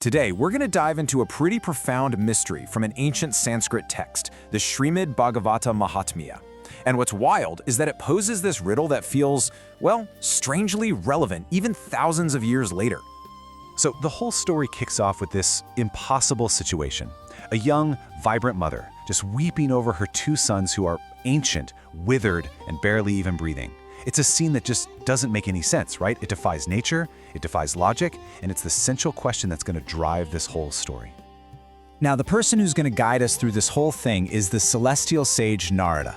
Today, we're going to dive into a pretty profound mystery from an ancient Sanskrit text, the Śrīmad Bhāgavatam Mahatmya. And what's wild is that it poses this riddle that feels, well, strangely relevant even thousands of years later. So the whole story kicks off with this impossible situation. A young, vibrant mother just weeping over her two sons who are ancient, withered, and barely even breathing. It's a scene that just doesn't make any sense, right? It defies nature, it defies logic, and it's the central question that's going to drive this whole story. Now, the person who's going to guide us through this whole thing is the celestial sage Narada.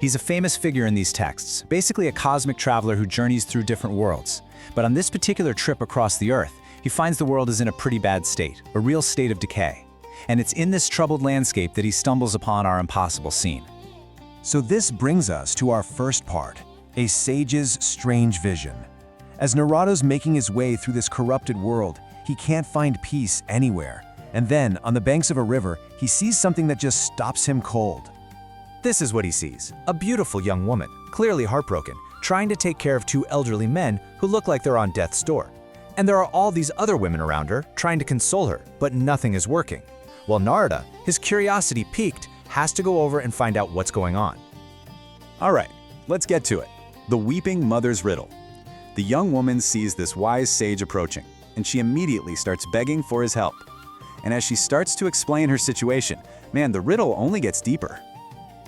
He's a famous figure in these texts, basically a cosmic traveler who journeys through different worlds. But on this particular trip across the earth, he finds the world is in a pretty bad state, a real state of decay. And it's in this troubled landscape that he stumbles upon our impossible scene. So this brings us to our first part, a sage's strange vision. As Narada's making his way through this corrupted world, he can't find peace anywhere. And then, on the banks of a river, he sees something that just stops him cold. This is what he sees: a beautiful young woman, clearly heartbroken, trying to take care of two elderly men who look like they're on death's door. And there are all these other women around her trying to console her, but nothing is working. Well, Narada, his curiosity piqued, has to go over and find out what's going on. All right, let's get to it. The weeping mother's riddle. The young woman sees this wise sage approaching, and she immediately starts begging for his help. And as she starts to explain her situation, man, the riddle only gets deeper.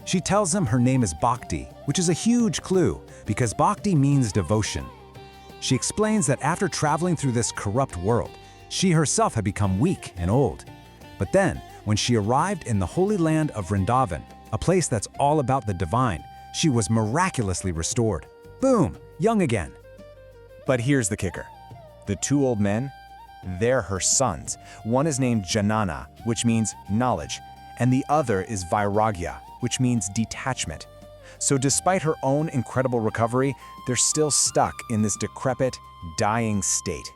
She tells him her name is Bhakti, which is a huge clue, because Bhakti means devotion. She explains that after traveling through this corrupt world, she herself had become weak and old. But then, when she arrived in the holy land of Vrindavan, a place that's all about the divine, she was miraculously restored. Boom, young again. But here's the kicker. The two old men, they're her sons. One is named jñāna, which means knowledge, and the other is vairāgya, which means detachment. So despite her own incredible recovery, they're still stuck in this decrepit, dying state.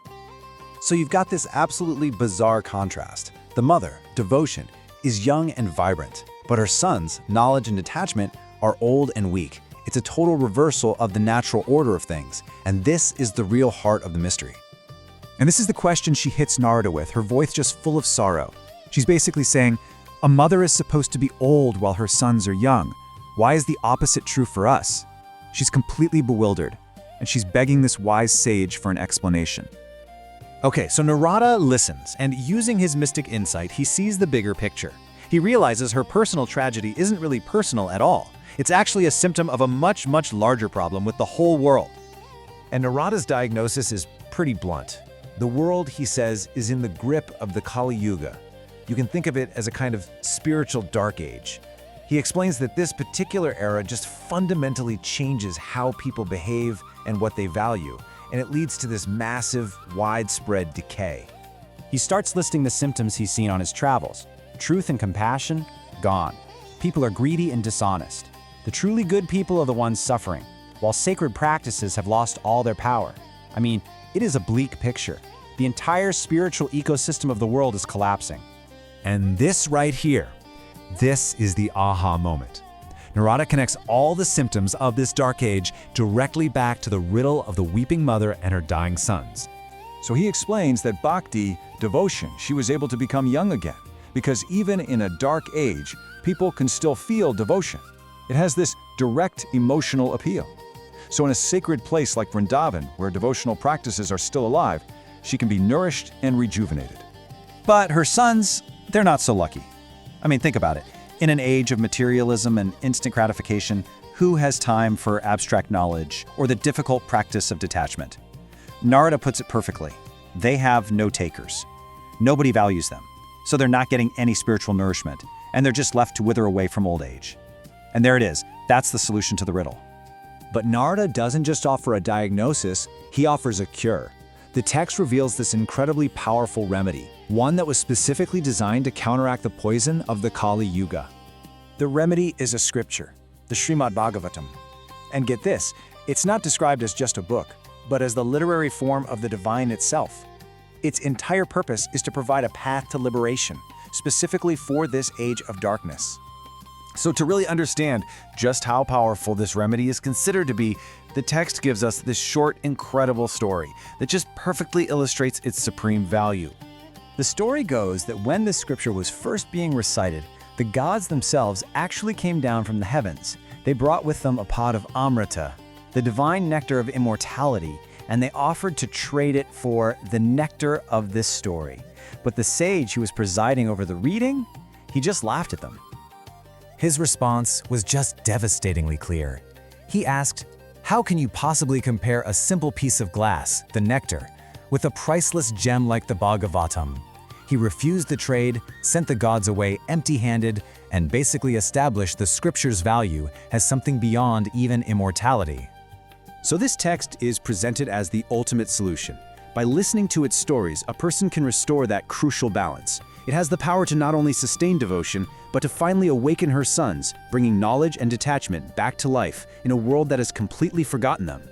So you've got this absolutely bizarre contrast. The mother, devotion, is young and vibrant, but her sons, knowledge and detachment, are old and weak. It's a total reversal of the natural order of things, and this is the real heart of the mystery. And this is the question she hits Narada with, her voice just full of sorrow. She's basically saying, a mother is supposed to be old while her sons are young. Why is the opposite true for us? She's completely bewildered, and she's begging this wise sage for an explanation. Okay, so Narada listens, and using his mystic insight, he sees the bigger picture. He realizes her personal tragedy isn't really personal at all. It's actually a symptom of a much, much larger problem with the whole world. And Narada's diagnosis is pretty blunt. The world, he says, is in the grip of the Kali-yuga. You can think of it as a kind of spiritual dark age. He explains that this particular era just fundamentally changes how people behave and what they value, and it leads to this massive, widespread decay. He starts listing the symptoms he's seen on his travels. Truth and compassion, gone. People are greedy and dishonest. The truly good people are the ones suffering, while sacred practices have lost all their power. I mean, it is a bleak picture. The entire spiritual ecosystem of the world is collapsing. And this right here, this is the aha moment. Narada connects all the symptoms of this dark age directly back to the riddle of the weeping mother and her dying sons. So he explains that Bhakti, devotion, she was able to become young again, because even in a dark age, people can still feel devotion. It has this direct emotional appeal. So in a sacred place like Vrindavan, where devotional practices are still alive, she can be nourished and rejuvenated. But her sons, they're not so lucky. I mean, think about it. In an age of materialism and instant gratification, who has time for abstract knowledge or the difficult practice of detachment? Narada puts it perfectly. They have no takers. Nobody values them, so they're not getting any spiritual nourishment, and they're just left to wither away from old age. And there it is. That's the solution to the riddle. But Narada doesn't just offer a diagnosis, he offers a cure. The text reveals this incredibly powerful remedy, one that was specifically designed to counteract the poison of the Kali-yuga. The remedy is a scripture, the Śrīmad Bhāgavatam. And get this, it's not described as just a book, but as the literary form of the divine itself. Its entire purpose is to provide a path to liberation, specifically for this age of darkness. So to really understand just how powerful this remedy is considered to be, the text gives us this short, incredible story that just perfectly illustrates its supreme value. The story goes that when this scripture was first being recited, the gods themselves actually came down from the heavens. They brought with them a pot of amrita, the divine nectar of immortality, and they offered to trade it for the nectar of this story. But the sage who was presiding over the reading, he just laughed at them. His response was just devastatingly clear. He asked, "How can you possibly compare a simple piece of glass, the nectar, with a priceless gem like the Bhagavatam?" He refused the trade, sent the gods away empty-handed, and basically established the scripture's value as something beyond even immortality. So this text is presented as the ultimate solution. By listening to its stories, a person can restore that crucial balance. It has the power to not only sustain devotion, but to finally awaken her sons, bringing knowledge and detachment back to life in a world that has completely forgotten them.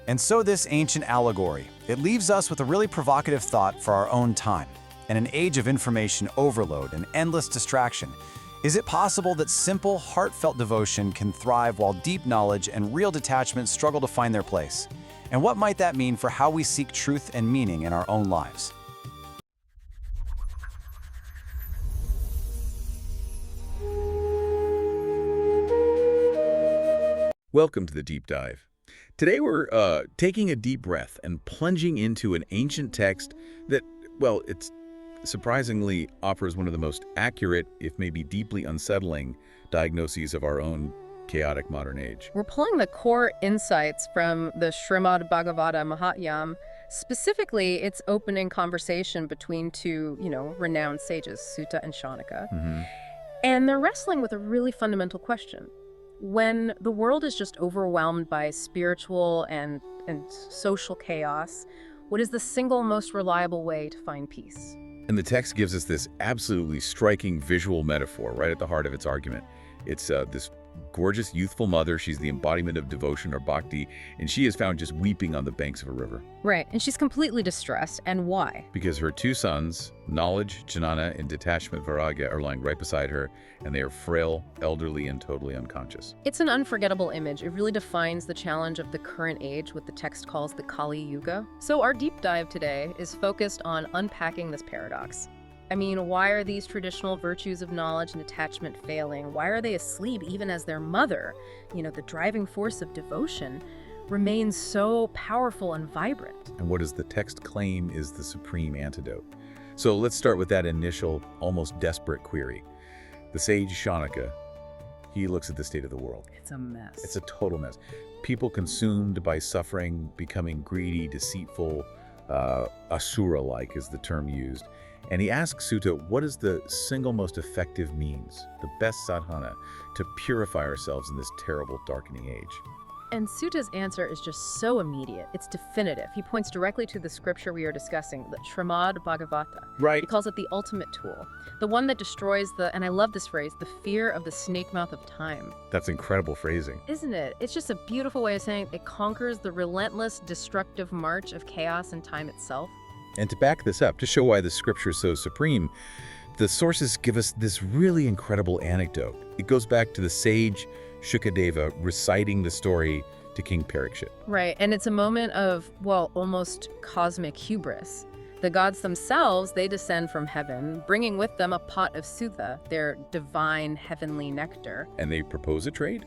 And so this ancient allegory, it leaves us with a really provocative thought for our own time. In an age of information overload and endless distraction, is it possible that simple, heartfelt devotion can thrive while deep knowledge and real detachment struggle to find their place? And what might that mean for how we seek truth and meaning in our own lives? Welcome to the Deep Dive. Today we're taking a deep breath and plunging into an ancient text that, well, it's surprisingly offers one of the most accurate, if maybe deeply unsettling, diagnoses of our own chaotic modern age. We're pulling the core insights from the Śrīmad Bhāgavatam Mahatyam, specifically its opening conversation between two, renowned sages, Sutta and Shaunaka. And they're wrestling with a really fundamental question. When the world is just overwhelmed by spiritual and social chaos, what is the single most reliable way to find peace? And the text gives us this absolutely striking visual metaphor right at the heart of its argument. It's this gorgeous, youthful mother. She's the embodiment of devotion or bhakti, and she is found just weeping on the banks of a river. Right, and she's completely distressed. And why? Because her two sons, knowledge, jñāna, and detachment, vairāgya, are lying right beside her, and they are frail, elderly, and totally unconscious. It's an unforgettable image. It really defines the challenge of the current age, what the text calls the Kali-yuga. So our deep dive today is focused on unpacking this paradox. I mean, why are these traditional virtues of knowledge and attachment failing? Why are they asleep even as their mother, the driving force of devotion, remains so powerful and vibrant? And what does the text claim is the supreme antidote? So let's start with that initial, almost desperate query. The sage Shaunaka, he looks at the state of the world. It's a mess. It's a total mess. People consumed by suffering, becoming greedy, deceitful, asura-like is the term used. And he asks Sutta, what is the single most effective means, the best sadhana, to purify ourselves in this terrible, darkening age? And Sutta's answer is just so immediate. It's definitive. He points directly to the scripture we are discussing, the Śrīmad Bhāgavatam. Right. He calls it the ultimate tool, the one that destroys and I love this phrase, the fear of the snake mouth of time. That's incredible phrasing. Isn't it? It's just a beautiful way of saying it conquers the relentless, destructive march of chaos and time itself. And to back this up, to show why the scripture is so supreme, the sources give us this really incredible anecdote. It goes back to the sage Shukadeva reciting the story to King Parikshit. Right, and it's a moment of, almost cosmic hubris. The gods themselves, they descend from heaven, bringing with them a pot of sudha, their divine heavenly nectar. And they propose a trade.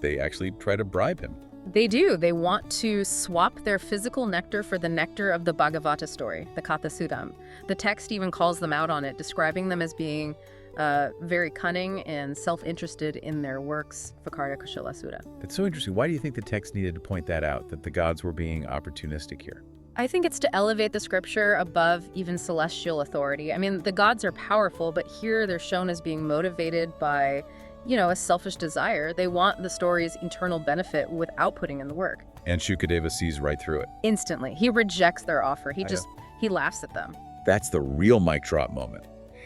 They actually try to bribe him. They do. They want to swap their physical nectar for the nectar of the Bhagavata story, the Katha Sudam. The text even calls them out on it, describing them as being very cunning and self-interested in their works, Vikarya Kushala Sutta. That's so interesting. Why do you think the text needed to point that out, that the gods were being opportunistic here? I think it's to elevate the scripture above even celestial authority. I mean, the gods are powerful, but here they're shown as being motivated by a selfish desire. They want the story's internal benefit without putting in the work. And Shukadeva sees right through it. Instantly. He rejects their offer. He laughs at them. That's the real mic drop moment.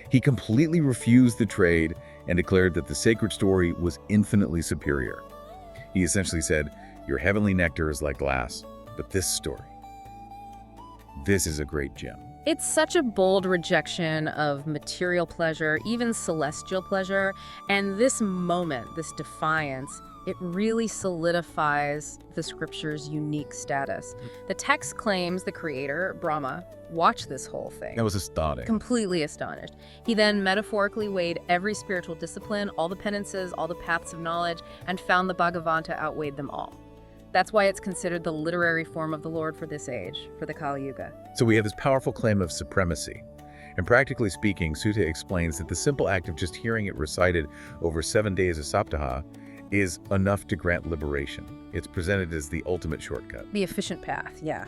He completely refused the trade and declared that the sacred story was infinitely superior. He essentially said, your heavenly nectar is like glass, but this story, this is a great gem. It's such a bold rejection of material pleasure, even celestial pleasure, and this moment, this defiance, It really solidifies the scripture's unique status. The text claims the creator, Brahma, watched this whole thing. That was astounding. Completely astonished. He then metaphorically weighed every spiritual discipline, all the penances, all the paths of knowledge, and found the Bhagavata outweighed them all. That's why it's considered the literary form of the Lord for this age, for the Kali-yuga. So we have this powerful claim of supremacy. And practically speaking, Sutta explains that the simple act of just hearing it recited over 7 days of Saptaha is enough to grant liberation. It's presented as the ultimate shortcut. The efficient path, yeah.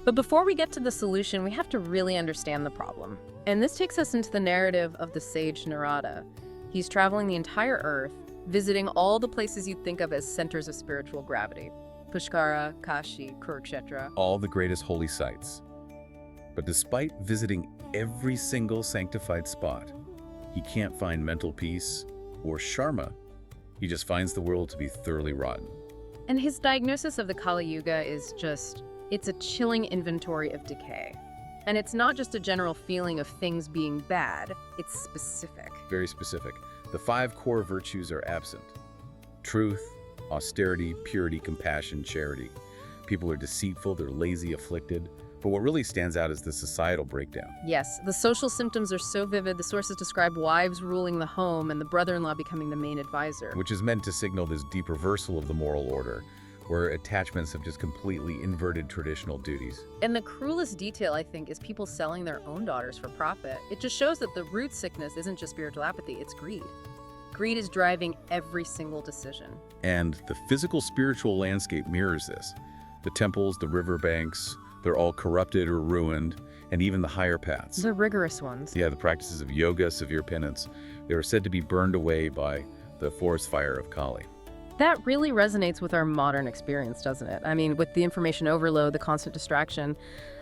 But before we get to the solution, we have to really understand the problem. And this takes us into the narrative of the sage Narada. He's traveling the entire earth, visiting all the places you'd think of as centers of spiritual gravity. Pushkara, Kashi, Kurukshetra. All the greatest holy sites. But despite visiting every single sanctified spot, he can't find mental peace or sharma. He just finds the world to be thoroughly rotten. And his diagnosis of the Kali-yuga is it's a chilling inventory of decay. And it's not just a general feeling of things being bad, it's specific. Very specific. The 5 core virtues are absent. Truth, austerity, purity, compassion, charity. People are deceitful, they're lazy, afflicted. But what really stands out is the societal breakdown. Yes, the social symptoms are so vivid, the sources describe wives ruling the home and the brother-in-law becoming the main advisor. Which is meant to signal this deep reversal of the moral order, where attachments have just completely inverted traditional duties. And the cruelest detail, I think, is people selling their own daughters for profit. It just shows that the root sickness isn't just spiritual apathy, it's greed. Greed is driving every single decision. And the physical spiritual landscape mirrors this. The temples, the riverbanks, they're all corrupted or ruined, and even the higher paths. The rigorous ones. Yeah, the practices of yoga, severe penance, they are said to be burned away by the forest fire of Kali. That really resonates with our modern experience, doesn't it? I mean, with the information overload, the constant distraction,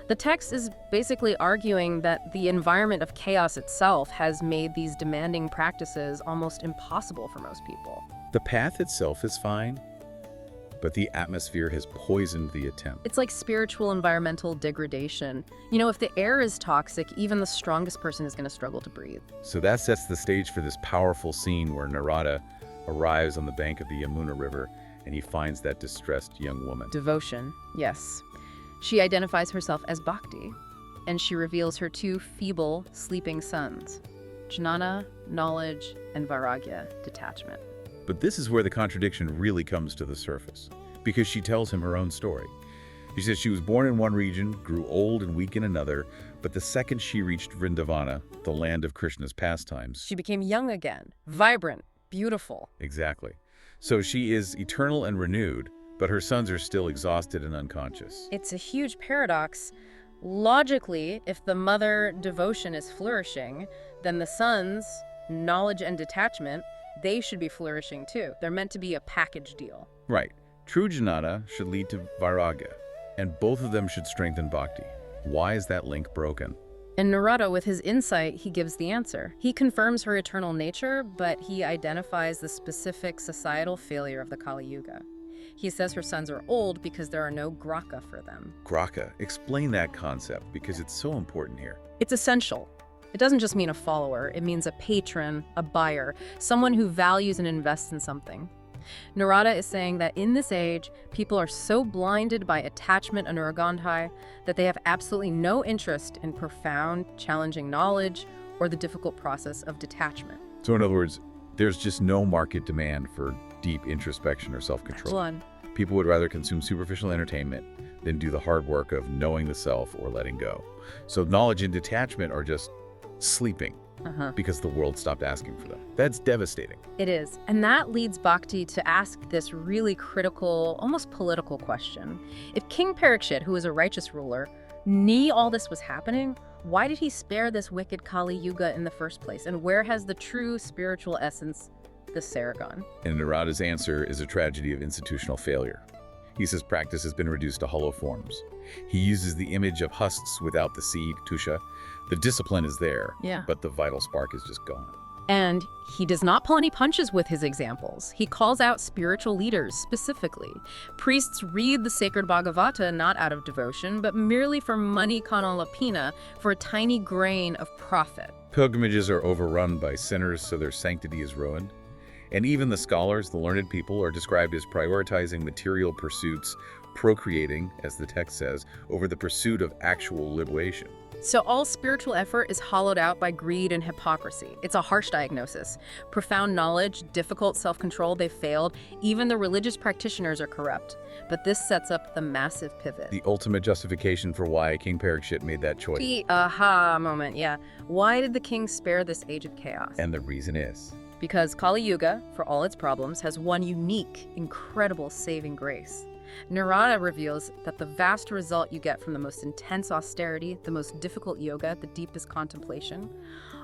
the text is basically arguing that the environment of chaos itself has made these demanding practices almost impossible for most people. The path itself is fine, but the atmosphere has poisoned the attempt. It's like spiritual environmental degradation. You know, if the air is toxic, even the strongest person is going to struggle to breathe. So that sets the stage for this powerful scene where Narada arrives on the bank of the Yamuna River and he finds that distressed young woman. Devotion, yes. She identifies herself as Bhakti, and she reveals her 2 feeble, sleeping sons, jñāna, knowledge, and vairāgya, detachment. But this is where the contradiction really comes to the surface, because she tells him her own story. She says she was born in one region, grew old and weak in another, but the second she reached Vrindavana, the land of Krishna's pastimes, She became young again, vibrant, beautiful. Exactly. So she is eternal and renewed, but her sons are still exhausted and unconscious. It's a huge paradox. Logically, if the mother devotion is flourishing, then the sons, knowledge and detachment, they should be flourishing too. They're meant to be a package deal. Right. True jñāna should lead to vairāgya, and both of them should strengthen bhakti. Why is that link broken? And Narada, with his insight, he gives the answer. He confirms her eternal nature, but he identifies the specific societal failure of the Kali-yuga. He says her sons are old because there are no graka for them. Graka. Explain that concept, because it's so important here. It's essential. It doesn't just mean a follower, it means a patron, a buyer, someone who values and invests in something. Narada is saying that in this age, people are so blinded by attachment and uragandhai that they have absolutely no interest in profound, challenging knowledge or the difficult process of detachment. So in other words, there's just no market demand for deep introspection or self-control. One. People would rather consume superficial entertainment than do the hard work of knowing the self or letting go. So knowledge and detachment are just sleeping because the world stopped asking for them. That's devastating. It is. And that leads Bhakti to ask this really critical, almost political question. If King Parikshit, who was a righteous ruler, knew all this was happening, why did he spare this wicked Kali-yuga in the first place? And where has the true spiritual essence, the Saragon? And Narada's answer is a tragedy of institutional failure. He says practice has been reduced to hollow forms. He uses the image of husks without the seed, tusha. The discipline is there, but the vital spark is just gone. And he does not pull any punches with his examples. He calls out spiritual leaders specifically. Priests read the sacred Bhagavata not out of devotion, but merely for money kanalapina, for a tiny grain of profit. Pilgrimages are overrun by sinners, so their sanctity is ruined. And even the scholars, the learned people, are described as prioritizing material pursuits, procreating, as the text says, over the pursuit of actual liberation. So all spiritual effort is hollowed out by greed and hypocrisy. It's a harsh diagnosis. Profound knowledge, difficult self-control, they failed. Even the religious practitioners are corrupt. But this sets up the massive pivot. The ultimate justification for why King Parikshit made that choice. The aha moment, yeah. Why did the king spare this age of chaos? And the reason is, Because Kali-yuga, for all its problems, has one unique, incredible saving grace. Narada reveals that the vast result you get from the most intense austerity, the most difficult yoga, the deepest contemplation,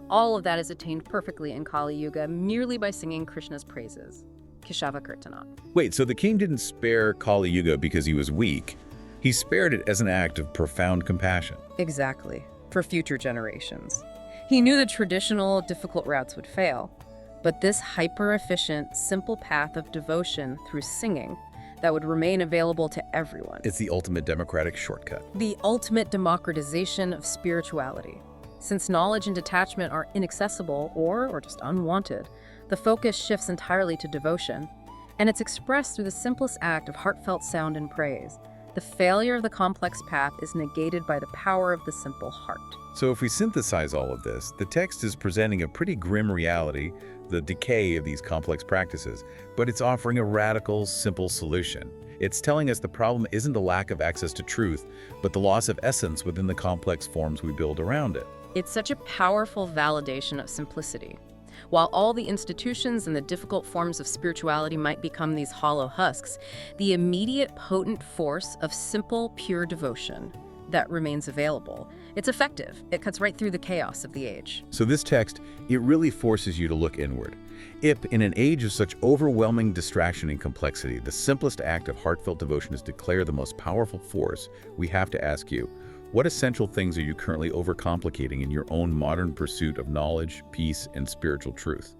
all of that is attained perfectly in Kali-yuga merely by singing Krishna's praises. Keshava Kirtana. wait, so the king didn't spare Kali-yuga because he was weak. He spared it as an act of profound compassion. Exactly. For future generations. He knew the traditional, difficult routes would fail. But this hyper-efficient, simple path of devotion through singing that would remain available to everyone. It's the ultimate democratic shortcut. The ultimate democratization of spirituality. Since knowledge and detachment are inaccessible or just unwanted, the focus shifts entirely to devotion, and it's expressed through the simplest act of heartfelt sound and praise. The failure of the complex path is negated by the power of the simple heart. So if we synthesize all of this, the text is presenting a pretty grim reality, the decay of these complex practices, but it's offering a radical, simple solution. It's telling us the problem isn't the lack of access to truth, but the loss of essence within the complex forms we build around it. It's such a powerful validation of simplicity. While all the institutions and the difficult forms of spirituality might become these hollow husks, the immediate potent force of simple, pure devotion that remains available. It's effective. It cuts right through the chaos of the age. So this text, it really forces you to look inward. If, in an age of such overwhelming distraction and complexity, the simplest act of heartfelt devotion is to declare the most powerful force, we have to ask you, what essential things are you currently overcomplicating in your own modern pursuit of knowledge, peace, and spiritual truth?